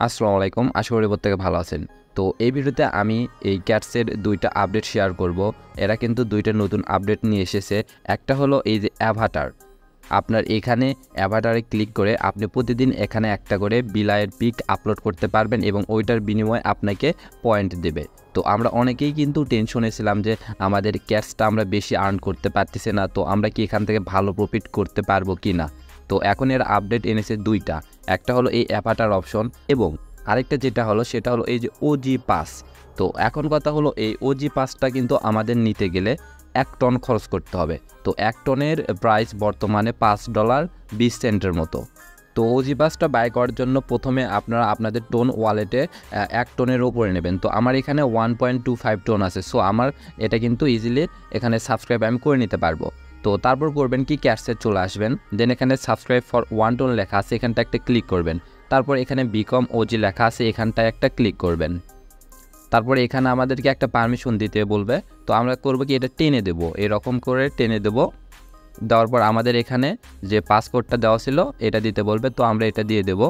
আসসালামু আলাইকুম, আশা করি প্রত্যেকে ভালো আছেন। তো এই ভিডিওতে আমি এই ক্যাটসের ২টা আপডেট শেয়ার করব। এরা কিন্তু ২টা নতুন আপডেট নিয়ে এসেছে। একটা হলো এই যে অ্যাভাটার। আপনার এখানে অ্যাভাটারে ক্লিক করে আপনি প্রতিদিন এখানে একটা করে বিলায়ের পিক আপলোড করতে পারবেন এবং ওইটার বিনিময়ে আপনাকে পয়েন্ট দেবে। তো আমরা অনেকেই কিন্তু টেনশনে ছিলাম যে আমাদের ক্যাটসটা আমরা বেশি আর্ন করতে পারতেছি না, তো আমরা কি এখান থেকে ভালো প্রফিট করতে পারবো কি না। তো এখন এর আপডেট এনেছে ২টা। একটা হলো এই অ্যাভাটার অপশন এবং আরেকটা যেটা হলো সেটা হলো এই যে ওজি পাস। তো এখন কথা হলো এই ওজি পাসটা কিন্তু আমাদের নিতে গেলে ১ টন খরচ করতে হবে। তো ১ টনের প্রাইস বর্তমানে $5.20 মতো। তো ওজি পাসটা বাই করার জন্য প্রথমে আপনারা আপনাদের টোন ওয়ালেটে ১ টনের ওপরে নেবেন। তো আমার এখানে 1.25 টন আছে। সো আমার এটা কিন্তু ইজিলি এখানে সাবস্ক্রাইব আমি করে নিতে পারবো। তো তারপর করবেন কি, ক্যাটসে চলে আসবেন, দেন এখানে সাবস্ক্রাইব ফর 1 টন লেখা আছে, এখানটা একটা ক্লিক করবেন। তারপর এখানে বিকম ওজি লেখা আছে, এখানটায় একটা ক্লিক করবেন। তারপরে এখানে আমাদেরকে একটা পারমিশন দিতে বলবে। তো আমরা করব কি, এটা টেনে দেবো, এরকম করে টেনে দেবো। দেওয়ার পর আমাদের এখানে যে পাসপোর্টটা দেওয়া ছিল এটা দিতে বলবে, তো আমরা এটা দিয়ে দেব।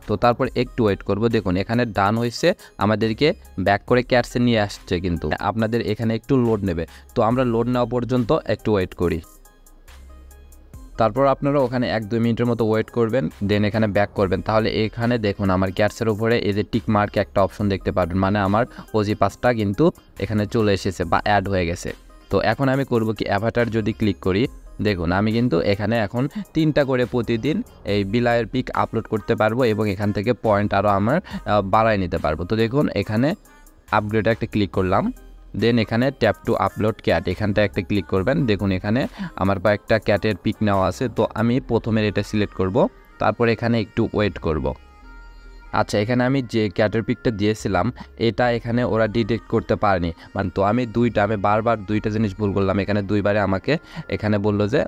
তো তারপর একটু ওয়েট করব। দেখুন এখানে ডান হয়েছে, আমাদেরকে ব্যাক করে ক্যাটসে নিয়ে আসছে, কিন্তু আপনাদের এখানে একটু লোড নেবে। তো আমরা লোড নেওয়া পর্যন্ত একটু ওয়েট করি। তারপর আপনারা ওখানে ১-২ মিনিটের মতো ওয়েট করবেন, দেন এখানে ব্যাক করবেন। তাহলে এখানে দেখুন আমার ক্যাটসের উপরে এই যে টিক মার্ক একটা অপশন দেখতে পারবেন, মানে আমার ওজি পাসটা কিন্তু এখানে চলে এসেছে বা অ্যাড হয়ে গেছে। তো এখন আমি করব কি, অ্যাভাটার যদি ক্লিক করি, দেখুন আমি কিন্তু এখানে এখন ৩টা করে প্রতিদিন এই বিলায়ের পিক আপলোড করতে পারবো এবং এখান থেকে পয়েন্ট আরও আমার বাড়ায় নিতে পারবো। তো দেখুন এখানে আপগ্রেডে একটা ক্লিক করলাম, দেন এখানে ট্যাপ টু আপলোড ক্যাট, এখানটা একটা ক্লিক করবেন। দেখুন এখানে আমার কয়েকটা ক্যাটের পিক নেওয়া আছে, তো আমি প্রথমের এটা সিলেক্ট করব, তারপর এখানে একটু ওয়েট করব। আচ্ছা, এখানে আমি যে ক্যাটের পিকটা দিয়েছিলাম এটা এখানে ওরা ডিটেক্ট করতে পারেনি, মানে তো আমি বারবার ২টা জিনিস ভুল করলাম। এখানে ২বারে আমাকে এখানে বললো যে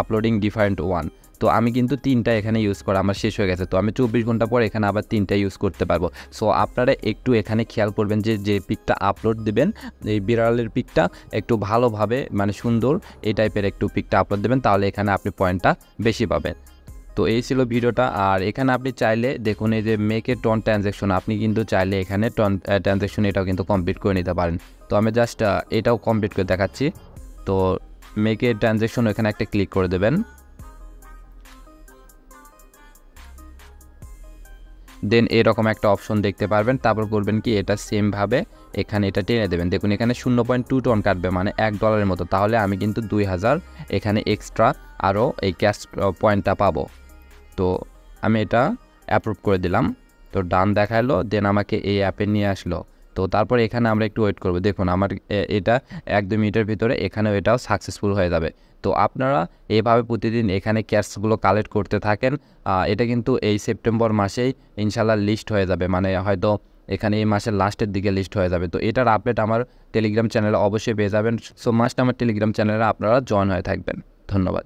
আপলোডিং ডিফারেন্ট ওয়ান। তো আমি কিন্তু ৩টা এখানে ইউজ করা আমার শেষ হয়ে গেছে। তো আমি ২৪ ঘন্টা পর এখানে আবার ৩টা ইউজ করতে পারবো। সো আপনারা একটু এখানে খেয়াল করবেন যে পিকটা আপলোড দেবেন, এই বিড়ালের পিকটা একটু ভালোভাবে, মানে সুন্দর এই টাইপের একটু পিকটা আপলোড দেবেন, তাহলে এখানে আপনি পয়েন্টটা বেশি পাবেন। তো এই ছিল ভিডিওটা। আর এখানে আপনি চাইলে দেখুন এই যে মেক এ টন ট্রানজ্যাকশন, আপনি কিন্তু চাইলে এখানে টন ট্রানজ্যাকশন এটাও কিন্তু কমপ্লিট করে নিতে পারেন। তো আমি জাস্ট এটাও কমপ্লিট করে দেখাচ্ছি। তো মেক এ ট্রানজ্যাকশন এখানে একটা ক্লিক করে দেবেন, দেন এরকম একটা অপশন দেখতে পারবেন। তারপর করবেন কি, এটা সেমভাবে এখানে এটা টেনে দেবেন। দেখুন এখানে 0.2 টন কাটবে, মানে $1 মতো। তাহলে আমি কিন্তু 2000 এখানে এক্সট্রা আরও এই ক্যাশ পয়েন্টটা পাবো। তো আমি এটা অ্যাপ্রুভ করে দিলাম। তো ডান দেখালো, দেন আমাকে এই অ্যাপে নিয়ে আসলো। তো তারপর এখানে আমরা একটু ওয়েট করবো। দেখুন আমার এটা ১-২ মিনিটের ভিতরে এখানেও এটাও সাকসেসফুল হয়ে যাবে। তো আপনারা এভাবে প্রতিদিন এখানে ক্যাশগুলো কালেক্ট করতে থাকেন। এটা কিন্তু এই সেপ্টেম্বর মাসেই ইনশাল্লাহ লিস্ট হয়ে যাবে, মানে হয়তো এখানে এই মাসের লাস্টের দিকে লিস্ট হয়ে যাবে। তো এটার আপডেট আমার টেলিগ্রাম চ্যানেলে অবশ্যই পেয়ে যাবেন। সো মাস্ট আমার টেলিগ্রাম চ্যানেলে আপনারা জয়েন হয়ে থাকবেন। ধন্যবাদ।